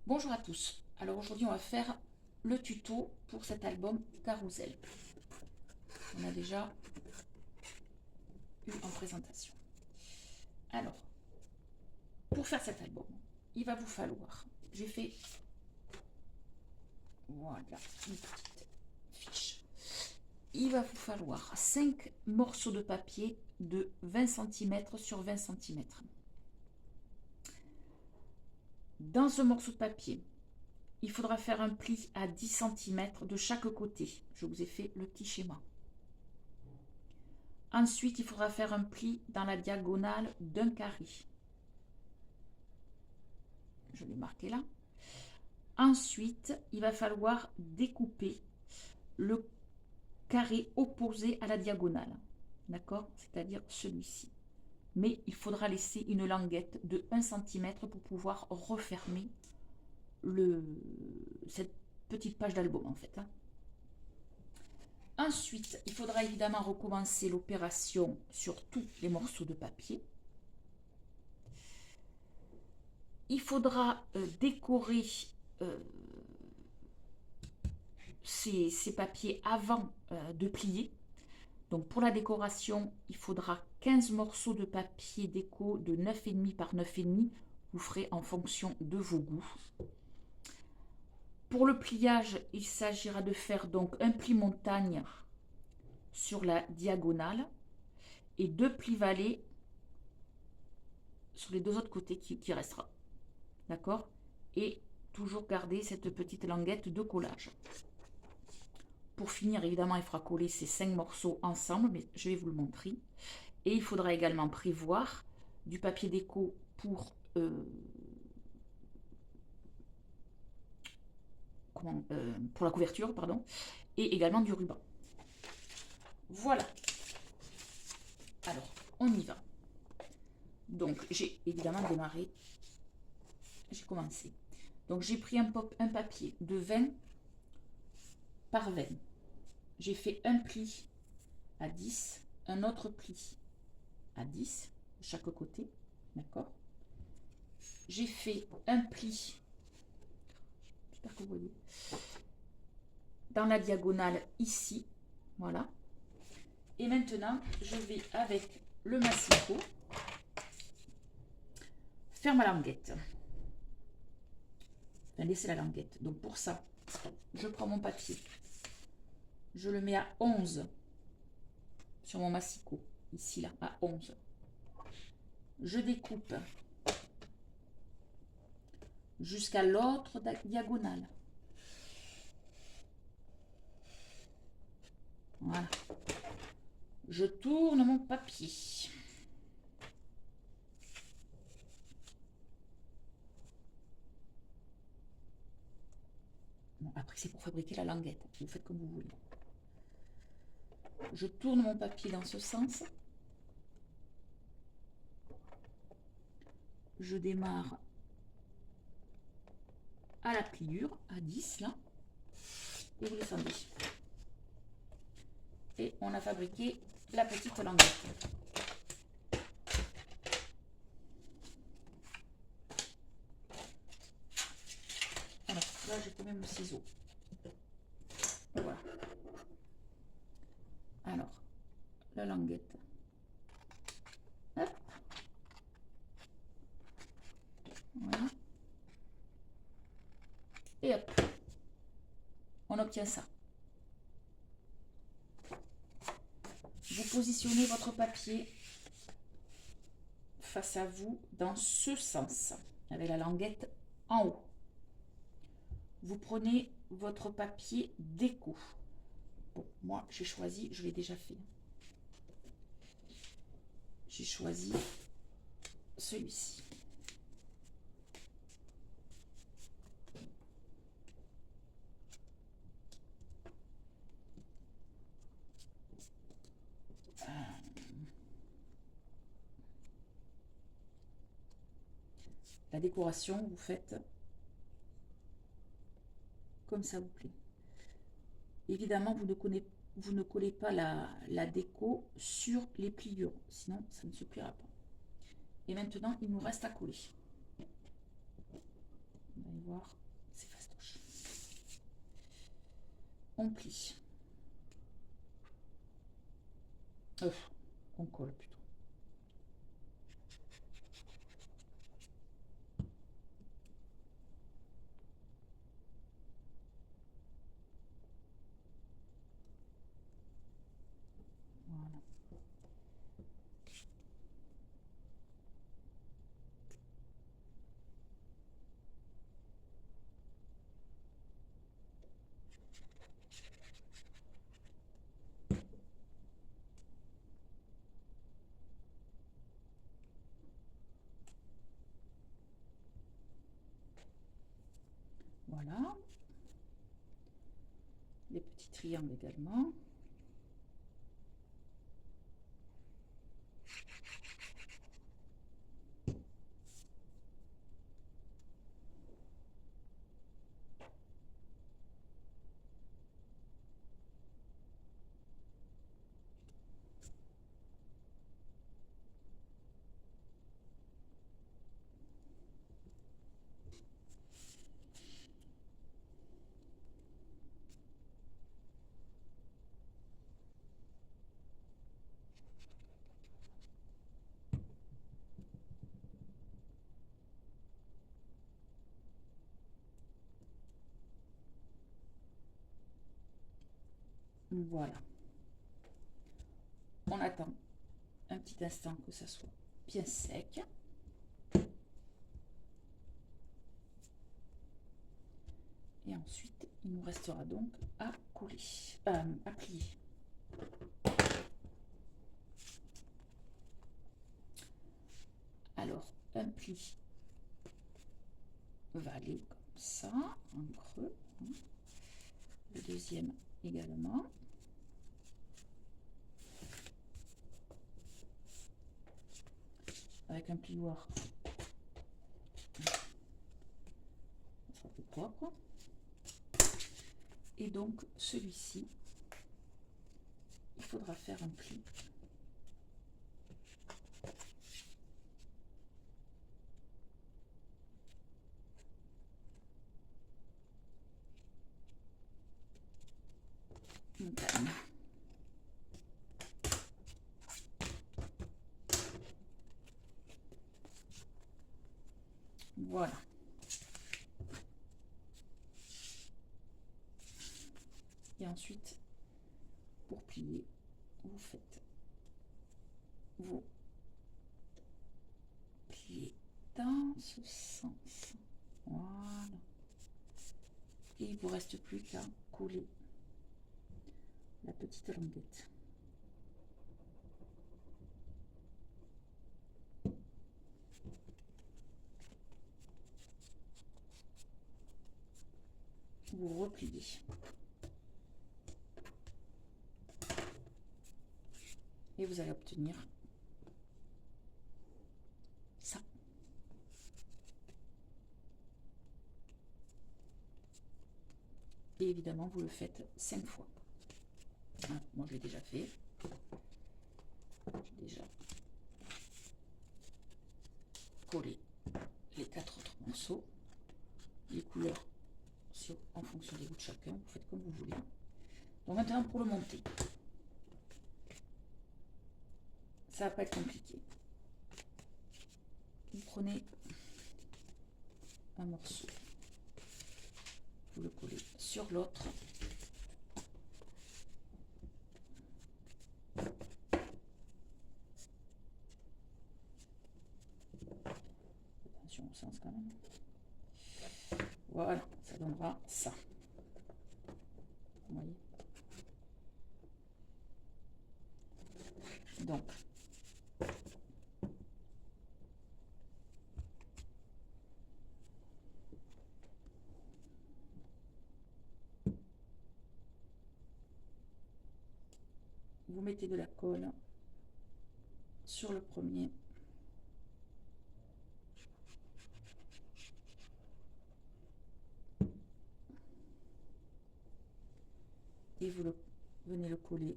Bonjour à tous. Alors aujourd'hui on va faire le tuto pour cet album Carousel. On a déjà eu en présentation. Alors, pour faire cet album, il va vous falloir, j'ai fait, voilà, une petite fiche. Il va vous falloir 5 morceaux de papier de 20 cm sur 20 cm. Dans ce morceau de papier, il faudra faire un pli à 10 cm de chaque côté. Je vous ai fait le petit schéma. Ensuite, il faudra faire un pli dans la diagonale d'un carré. Je l'ai marqué là. Ensuite, il va falloir découper le carré opposé à la diagonale. D'accord? C'est-à-dire celui-ci. Mais il faudra laisser une languette de 1 cm pour pouvoir refermer cette petite page d'album en fait. Ensuite, il faudra évidemment recommencer l'opération sur tous les morceaux de papier. Il faudra décorer ces papiers avant de plier. Donc pour la décoration, il faudra 15 morceaux de papier déco de 9,5 par 9,5. Vous ferez en fonction de vos goûts. Pour le pliage, il s'agira de faire donc un pli montagne sur la diagonale et 2 plis vallées sur les deux autres côtés qui restera. D'accord? Et toujours garder cette petite languette de collage. Pour finir, évidemment, il faudra coller ces 5 morceaux ensemble, mais je vais vous le montrer. Et il faudra également prévoir du papier déco pour la couverture, pardon, et également du ruban. Voilà. Alors, on y va. Donc, j'ai évidemment démarré. J'ai commencé. Donc, j'ai pris un papier de 20 par 20. J'ai fait un pli à 10, un autre pli à 10 de chaque côté. D'accord? J'ai fait un pli, j'espère que vous voyez, dans la diagonale ici. Voilà. Et maintenant, je vais avec le massicot faire ma languette. Enfin, laisser la languette. Donc pour ça, je prends mon papier. Je le mets à 11 sur mon massicot. Ici, là, à 11. Je découpe jusqu'à l'autre diagonale. Voilà. Je tourne mon papier. Bon, après, c'est pour fabriquer la languette. Vous faites comme vous voulez. Je tourne mon papier dans ce sens. Je démarre à la pliure, à 10 là. Et vous descendez. Et on a fabriqué la petite languette. Alors là, j'ai quand même le ciseau. Voilà. Alors, la languette. Hop. Voilà. Et hop. On obtient ça. Vous positionnez votre papier face à vous dans ce sens, avec la languette en haut. Vous prenez votre papier déco. Bon, moi, j'ai choisi, je l'ai déjà fait. J'ai choisi celui-ci. La décoration, vous faites comme ça vous plaît. Évidemment, vous ne collez pas la déco sur les pliures, sinon ça ne se pliera pas. Et maintenant, il nous reste à coller. Vous allez voir, c'est fastoche. On plie. On colle plutôt. Voilà. Voilà. Les petits triangles également. Voilà. On attend un petit instant que ça soit bien sec. Et ensuite, il nous restera donc à coller, à plier. Alors, un pli va aller comme ça, en creux. Le deuxième également. Avec un plioir, ça sera plus propre. Et donc, celui-ci, il faudra faire un pli. Montagne. Voilà. Et ensuite, pour plier, vous faites vos pliés dans ce sens. Voilà. Et il ne vous reste plus qu'à coller la petite languette. Vous repliez. Et vous allez obtenir ça. Et évidemment, vous le faites 5 fois. Voilà, moi, je l'ai déjà fait. J'ai déjà collé les 4 autres morceaux. Les couleurs, en fonction des goûts de chacun, vous faites comme vous voulez. Donc maintenant, pour le monter, ça va pas être compliqué. Vous prenez un morceau, vous le collez sur l'autre. Attention au sens quand même. Voilà, ça donnera ça. Vous voyez. Donc, vous mettez de la colle sur le premier. Et vous venez le coller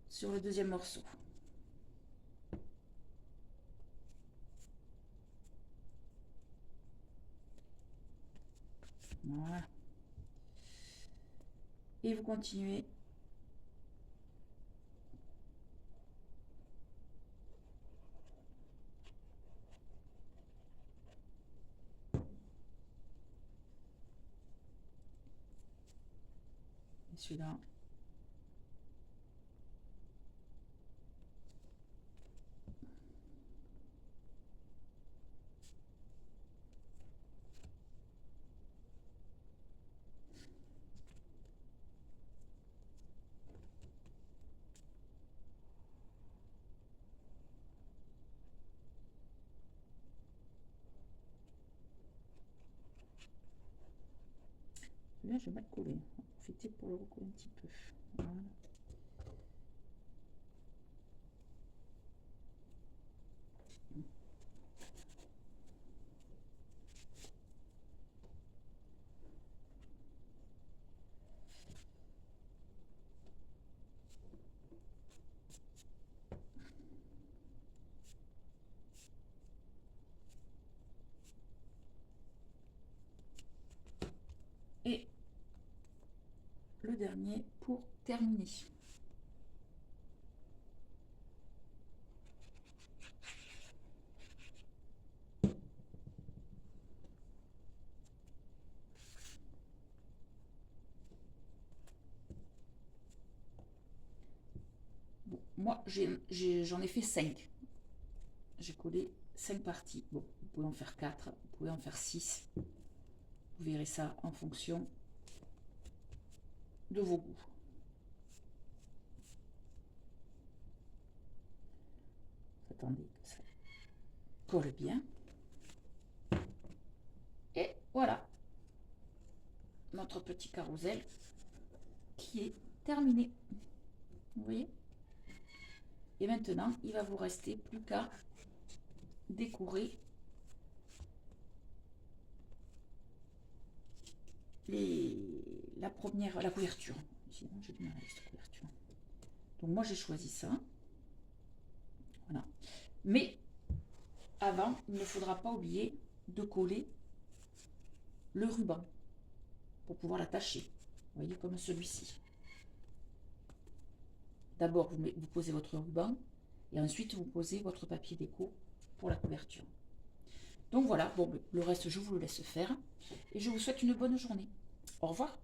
sur le deuxième morceau. Voilà. Et vous continuez. Et celui-là. Là, je vais mal coller. On va profiter pour le recoller un petit peu. Voilà. Et le dernier pour terminer. Bon, moi, j'en ai fait 5. J'ai collé 5 parties. Bon, vous pouvez en faire 4, vous pouvez en faire 6. Vous verrez ça en fonction de vos goûts. Attendez que ça colle bien. Et voilà, notre petit carrousel qui est terminé. Vous voyez? Et maintenant, il va vous rester plus qu'à décorer la couverture. Sinon, j'ai du mal avec cette couverture. Donc moi, j'ai choisi ça. Voilà. Mais avant, il ne faudra pas oublier de coller le ruban pour pouvoir l'attacher. Vous voyez, comme celui-ci. D'abord, vous posez votre ruban et ensuite, vous posez votre papier déco pour la couverture. Donc voilà, bon, le reste, je vous le laisse faire et je vous souhaite une bonne journée. Au revoir.